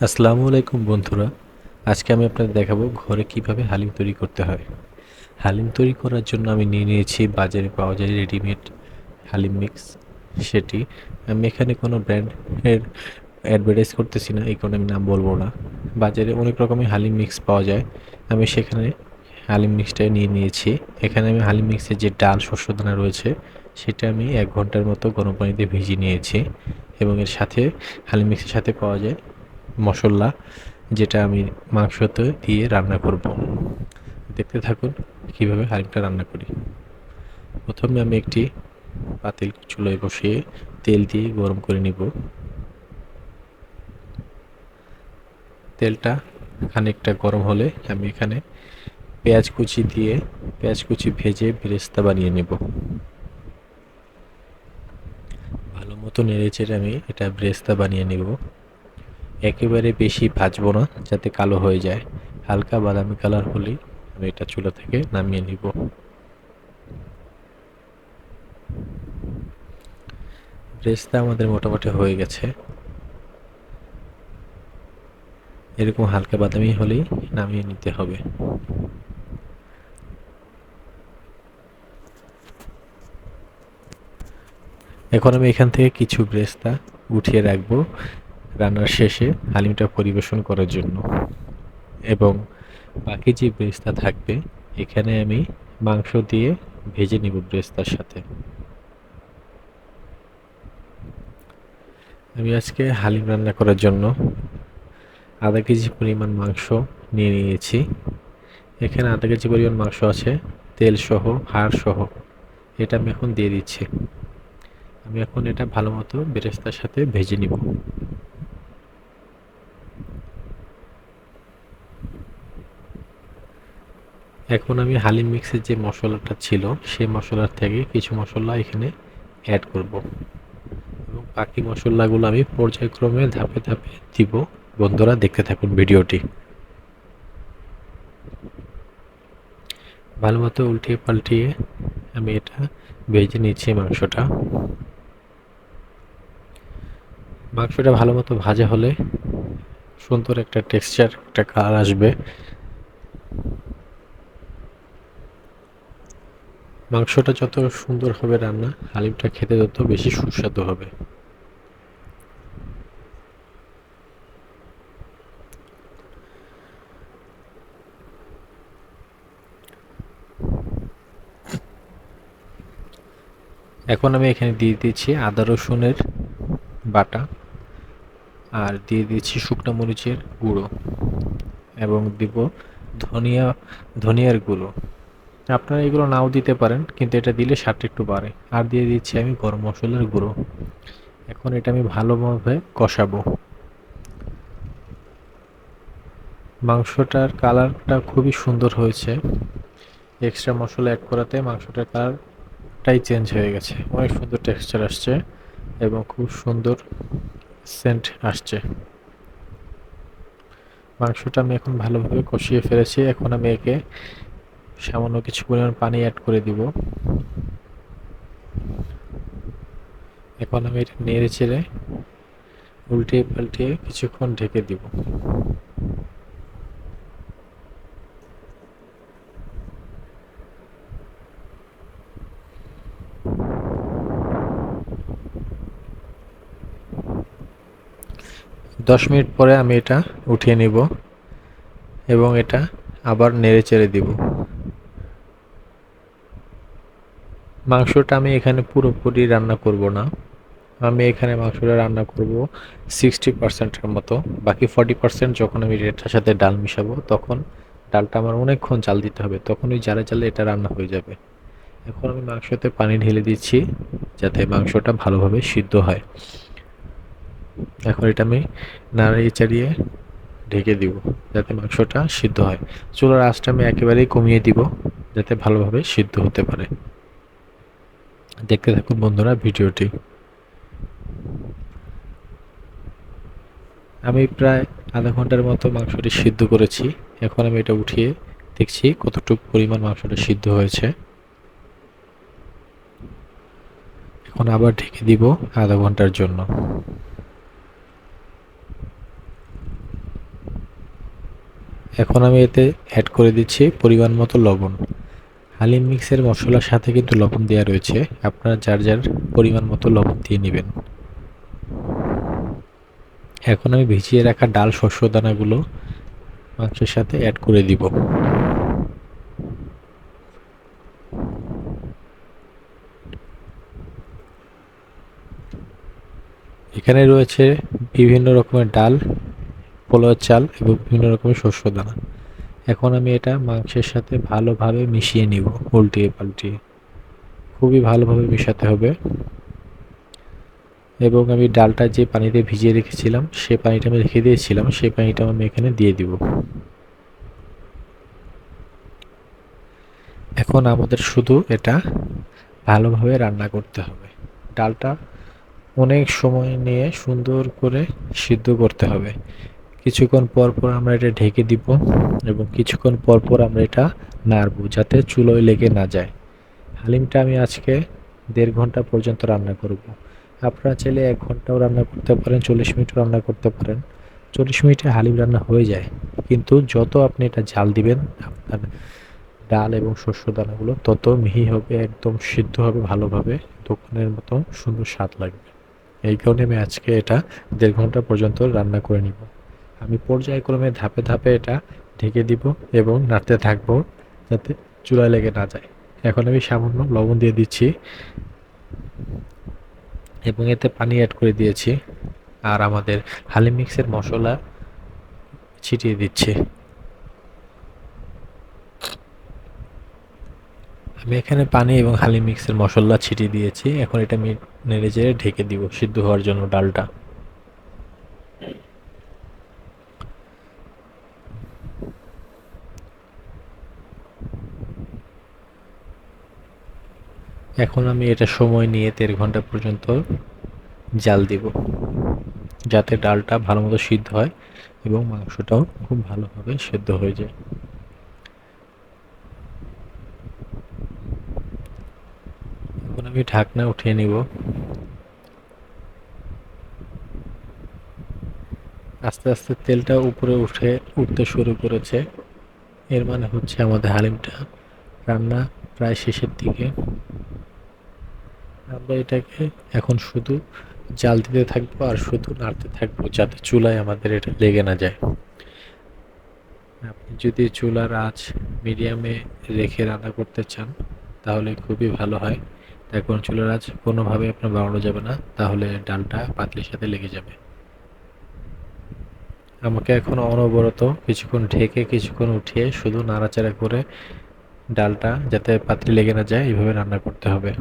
আসসালামু আলাইকুম বন্ধুরা। আজকে আমি আপনাদের দেখাবো ঘরে কিভাবে হালিম তৈরি করতে হয়। হালিম তৈরি করার জন্য আমি নিয়ে নিয়েছি বাজারে পাওয়া যায় রেডিমেড হালিম মিক্স। সেটি আমি এখানে কোনো ব্র্যান্ডের অ্যাডভার্টাইজ করতেছি না, এই কারণে আমি নাম বলবো না। বাজারে অনেক রকমের হালিম মিক্স পাওয়া যায়, আমি সেখানে হালিম মিক্সটা নিয়ে নিয়েছি। এখানে আমি হালিম মিক্সের যে ডাল শস্যদানা রয়েছে সেটা আমি 1 ঘন্টার মতো গরম পানিতে ভিজিয়ে নিয়েছি, এবং এর সাথে হালিম মিক্সের সাথে পাওয়া যায় মশলা, যেটা আমি মাংসতে দিয়ে রান্না করব। দেখতে থাকুন কিভাবে হালিমটা রান্না করি। প্রথমে আমি একটি পাতিল চুলায় বসিয়ে তেল দিয়ে গরম করে নিব। তেলটা খানিকটা গরম হলে আমি এখানে পেঁয়াজ কুচি দিয়ে পেঁয়াজ কুচি ভেজে বেরেস্তা বানিয়ে নেব। ভালো মতো নেড়েচেড়ে আমি এটা বেরেস্তা বানিয়ে নেব। একেবারে বেশি ভাজবো না যাতে কালো হয়ে যায়, হালকা বাদামি কালার হলেই আমি এটা চুলা থেকে নামিয়ে নিব। বেরেস্তা আমাদের মোটামুটি হয়ে গেছে, এরকম হালকা বাদামি হলেই নামিয়ে নিতে হবে। এখন আমি এখান থেকে কিছু বেরেস্তা উঠিয়ে রাখবো রান্নার শেষে হালিমটা পরিবেশন করার জন্য, এবং বাকি যে বেরেস্তা থাকবে এখানে আমি মাংস দিয়ে ভেজে নিব বেরেস্তার সাথে। আমি আজকে হালিম রান্না করার জন্য আধা কেজি পরিমাণ মাংস নিয়ে নিয়েছি। এখানে আধা কেজি পরিমাণ মাংস আছে, তেল সহ হাড় সহ। এটা আমি এখন দিয়ে দিচ্ছি। আমি এখন এটা ভালো মতো বেরেস্তার সাথে ভেজে নিব। এখন আমি হালিম মিক্সের যে মশলাটা ছিল সেই মশলার থেকে কিছু মশলা এখানে অ্যাড করব, এবং বাকি মশলাগুলো আমি পর্যায়ক্রমে ধাপে ধাপে দিব। বন্ধুরা দেখতে থাকুন ভিডিওটি। ভালো মতো উল্টিয়ে পাল্টিয়ে আমি এটা ভেজে নিচ্ছি। মাংসটা ভালো মতো ভাজা হলে সুন্দর একটা টেক্সচার, একটা কালার আসবে। মাংসটা যত সুন্দর হবে রান্না, হালিমটা খেতে তত বেশি সুস্বাদু হবে। এখন আমি এখানে দিয়ে দিচ্ছি আদা রসুনের বাটা, আর দিয়ে দিচ্ছি শুকনো মরিচের গুঁড়ো, এবং দিব ধনিয়া ধনিয়ার গুঁড়ো। আপনারা এগুলো নাও দিতে পারেন, কিন্তু এটা দিলে স্বাদটা একটু বাড়ে। আর দিয়ে দিচ্ছি আমি গরম মশলার গুঁড়ো। এখন এটা আমি ভালোভাবে কষাবো। মাংসটার কালারটা খুবই সুন্দর হয়েছে, এক্সট্রা মশলা অ্যাড করাতে মাংসটার কালারটাই চেঞ্জ হয়ে গেছে। অনেক সুন্দর টেক্সচার আসছে এবং খুব সুন্দর সেন্ট আসছে। মাংসটা আমি এখন ভালোভাবে কষিয়ে ফেলেছি। এখন আমি একে সামান্য কিছু পরিমাণ পানি অ্যাড করে দিব। এখন আমি এটা নেড়ে চেড়ে উল্টিয়ে পাল্টিয়ে কিছুক্ষণ ঢেকে দিব। 10 মিনিট পরে আমি এটা উঠিয়ে নিব এবং এটা আবার নেড়ে চেড়ে দিব। মাংসটা আমি এখানে পুরোপুরি রান্না করব না, আমি এখানে মাংসটা রান্না করব 60%-এর মতো। বাকি 40% যখন আমি এটার সাথে ডাল মিশাবো তখন ডালটা আমার অনেকক্ষণ জাল দিতে হবে, তখন ওই জালে জালে এটা রান্না হয়ে যাবে। এখন আমি মাংসতে পানি ঢেলে দিচ্ছি যাতে মাংসটা ভালোভাবে সিদ্ধ হয়। এখন এটা আমি নাড়িয়ে চাড়িয়ে ঢেকে দিব যাতে মাংসটা সিদ্ধ হয়। চুলার আঁচটা আমি একেবারেই কমিয়ে দিব যাতে ভালোভাবে সিদ্ধ হতে পারে। দেখতে থাকুন বন্ধুরা ভিডিওটি। আমি প্রায় আধা ঘন্টার মতো মাংসটি সিদ্ধ করেছি। এখন আমি এটা উঠিয়ে দেখছি কতটুকু পরিমাণ মাংসটা সিদ্ধ হয়েছে। এখন আবার ঢেকে দিব আধা ঘন্টার জন্য। এখন আমি এতে অ্যাড করে দিচ্ছি পরিমাণ মতো লবণ। হালিম মিক্সের মশলার সাথে কিন্তু লবণ দেওয়া রয়েছে, আপনারা যার যার পরিমাণ মতো লবণ দিয়ে নেবেন। এখন আমি ভিজিয়ে রাখা ডাল শস্য দানাগুলো মাংসের সাথে অ্যাড করে দিব। এখানে রয়েছে বিভিন্ন রকমের ডাল, পোলাও চাল এবং বিভিন্ন রকমের শস্য দানা। এখন আমি এটা মাংসের সাথে ভালোভাবে মিশিয়ে নিব, উল্টিয়ে পাল্টিয়ে। খুবই ভালোভাবে মেশাতে হবে। এবং আমি ডালটা যে পানিতে ভিজিয়ে রেখেছিলাম, সে পানিটা আমি রেখে দিয়েছিলাম, সেই পানিটা আমি এখানে দিয়ে দিব। এখন আমাদের শুধু এটা ভালোভাবে রান্না করতে হবে। ডালটা অনেক সময় নিয়ে সুন্দর করে সিদ্ধ করতে হবে। কিছুক্ষণ পর পর আমরা এটা ঢেকে দিব এবং কিছুক্ষণ পর পর আমরা এটা নাড়ব যাতে চুলোয় লেগে না যায়। হালিমটা আমি আজকে 1.5 ঘন্টা পর্যন্ত রান্না করব। আপনারা চাইলে 1 ঘন্টাও রান্না করতে পারেন, 40 মিনিটও রান্না করতে পারেন। 40 মিনিটে হালিম রান্না হয়ে যায়, কিন্তু যত আপনি এটা জাল দিবেন আপনার ডাল এবং শস্য দানাগুলো তত মিহি হবে, একদম সিদ্ধ হবে ভালোভাবে, দোকানের মতো সুন্দর স্বাদ লাগবে। এই কারণে আমি আজকে এটা 1.5 ঘন্টা পর্যন্ত রান্না করে নিব। আমি পর্যায়ক্রমে ধাপে ধাপে এটা ঢেকে দিব এবং নাড়তে থাকবো যাতে চুলায় লেগে না যায়। এখন আমি সামান্য লবণ দিয়ে দিচ্ছি এবং এতে পানি অ্যাড করে দিয়েছি, আর আমাদের হালিম মিক্সের মশলা ছিটিয়ে দিচ্ছি। আমি এখানে পানি এবং হালিম মিক্সের মশলা ছিটিয়ে দিয়েছি। এখন এটা আমি নেড়ে চেড়ে ঢেকে দিব সিদ্ধ হওয়ার জন্য ডালটা। এখন আমি এটা সময় নিয়ে 1.5 ঘন্টা পর্যন্ত জাল দিব যাতে ডালটা ভালো মতো সিদ্ধ হয় এবং মাংসটাও খুব ভালোভাবে সেদ্ধ হয়ে যায়। এখন আমি ঢাকনা উঠিয়ে নিব। আস্তে আস্তে তেলটা উপরে উঠতে শুরু করেছে, এর মানে হচ্ছে আমাদের হালিমটা রান্না প্রায় শেষের দিকে। আমরা এটাকে এখন শুধু জাল দিতে থাকবো আর শুধু নাড়তে থাকবো যাতে চুলায় আমাদের এটা লেগে না যায়। আপনি যদি চুলার আঁচ মিডিয়ামে রেখে রান্না করতে চান তাহলে খুবই ভালো হয়। এখন চুলার আঁচ কোনোভাবে আপনার বাড়ানো যাবে না, তাহলে ডালটা পাতিলের সাথে লেগে যাবে। আমাকে এখন অনবরত কিছুক্ষণ ঢেকে কিছুক্ষণ উঠিয়ে শুধু নাড়াচাড়া করে ডালটা যাতে পাতিলে লেগে না যায় এইভাবে রান্না করতে হবে।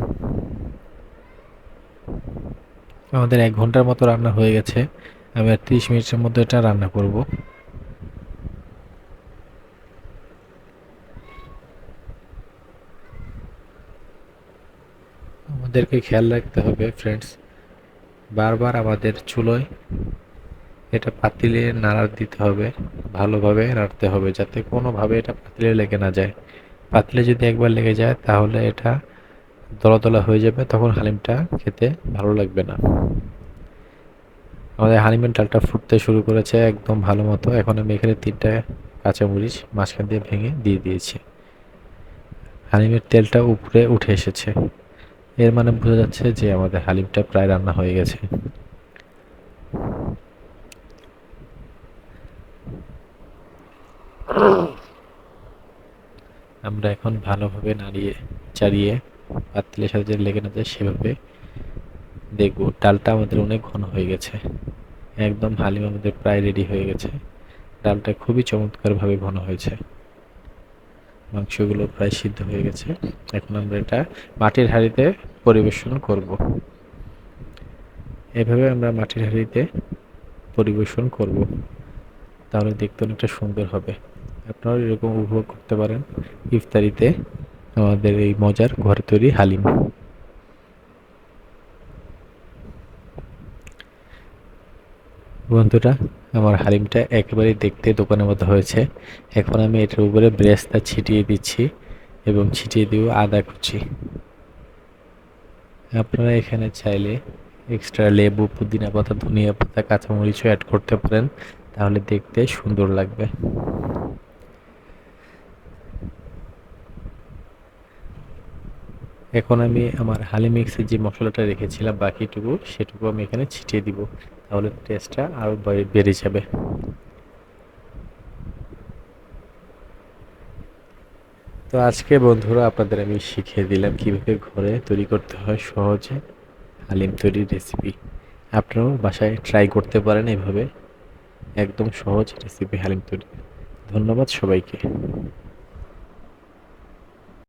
আমাদের 1 ঘন্টার মতো রান্না হয়ে গেছে। আমি আর 30 মিনিটের মধ্যে এটা রান্না করব। আমাদেরকে খেয়াল রাখতে হবে ফ্রেন্ডস, বারবার আমাদের চুলোয় এটা পাতিলে নাড়া দিতে হবে, ভালোভাবে নাড়তে হবে যাতে কোনোভাবে এটা পাতিলে লেগে না যায়। পাতিলে যদি একবার লেগে যায় তাহলে এটা দলা দলা হয়ে যাবে, তখন হালিমটা খেতে ভালো লাগবে না। আমাদের হালিমের ডালটা ফুটতে শুরু করেছে একদম ভালো মতো। এখন আমি এখানে 3টা কাঁচামরিচ মাঝখান দিয়ে ভেঙে দিয়ে দিয়েছি। হালিমের তেলটা উপরে উঠে এসেছে, এর মানে বোঝা যাচ্ছে যে আমাদের হালিমটা প্রায় রান্না হয়ে গেছে। আমরা এখন ভালোভাবে নাড়িয়ে চাড়িয়ে পাতিলের সাথে যে লেগে না যায় সেভাবে দেখবো। ডালটা আমাদের অনেক ঘন হয়ে গেছে, একদম হালিম আমাদের প্রায় রেডি হয়ে গেছে। ডালটা খুবই চমৎকারভাবে ঘন হয়েছে, মাংসগুলো প্রায় সিদ্ধ হয়ে গেছে। এখন আমরা এটা মাটির হাঁড়িতে পরিবেশন করব। এভাবে আমরা মাটির হাঁড়িতে পরিবেশন করব, তাহলে দেখতে অনেকটা সুন্দর হবে। আপনারাও এরকম উপভোগ করতে পারেন ইফতারিতে আমাদের এই মজার ঘরে তৈরি হালিম। বন্ধুরা, আমার হালিমটা একেবারেই দেখতে দোকানের মতো হয়েছে। এখন আমি এটার উপরে বেরেস্তা ছিটিয়ে দিচ্ছি এবং ছিটিয়ে দিব আদা কুচি। আপনারা এখানে চাইলে এক্সট্রা লেবু, পুদিনা পাতা, ধনিয়া পাতা, কাঁচামরিচও অ্যাড করতে পারেন, তাহলে দেখতে সুন্দর লাগবে। এখন আমি আমার হালিম মিক্সের যে মশলাটা রেখেছিলাম বাকিটুকু সেটুকু আমি এখানে ছিটিয়ে দিব, তাহলে টেস্টটা আরও বেড়ে যাবে। তো আজকে বন্ধুরা আপনাদের আমি শিখিয়ে দিলাম কিভাবে ঘরে তৈরি করতে হয় সহজে হালিম তৈরির রেসিপি। আপনারাও বাসায় ট্রাই করতে পারেন এভাবে, একদম সহজ রেসিপি হালিম তৈরি। ধন্যবাদ সবাইকে।